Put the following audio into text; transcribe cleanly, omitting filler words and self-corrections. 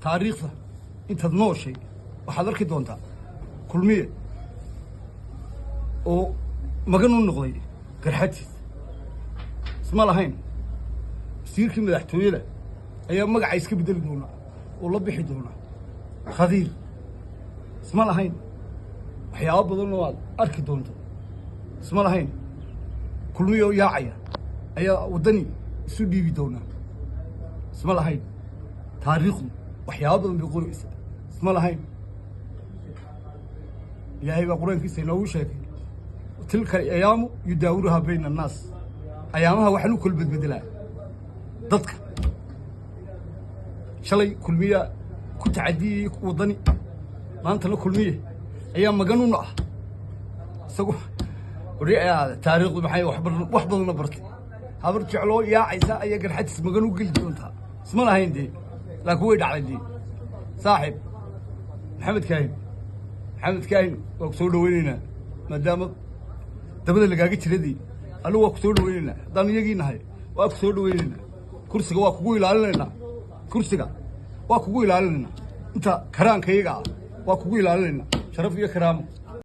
taariikhda intaad nooshay waxaad arki doontaa kulmiye oo magan u noqday garxadtiis isma lahayn wasiirkii madaxtooyada ayaa magaca iska bedeli doonaa oo la bixi doonaa khadiir isma lahayn waxyaabo badan oo aad arki doonto isma lahayn kulmiye oo yaacaya ayaa waddani isu dhiibi doonaa isma lahayn taariikhdu waxyaabo badan bay qoraysa isma lahayn ilaahay baa qur-aankiisa inoogu sheegay tilka ayaamu yudaawuruhaa bayna annaas ayaamaha waxaan u kala bedbedelaa dadka shalay kulmiya ku tacadiyey waddani maantana kulmiye ayaa magan una ah isagu taariikhdu maxay wax badanna bartay habar jecloo yaacaysa ayaa garxadtiis magan u geli doontaa isma lahayn dee laakiin way dhacday dee saaxiib maxamed kaahin waa ku soo dhawaynaynaa maadaama dabada lagaaga jiradii anigu waa ku soo dhawaynaynaa haddaan iyagii nahay waa ku soo dhawaynaynaa kursiga waa kugu ilaalinaynaa inta karaanka iyaga ah waa kugu ilaalinaynaa sharaf iyo karaamo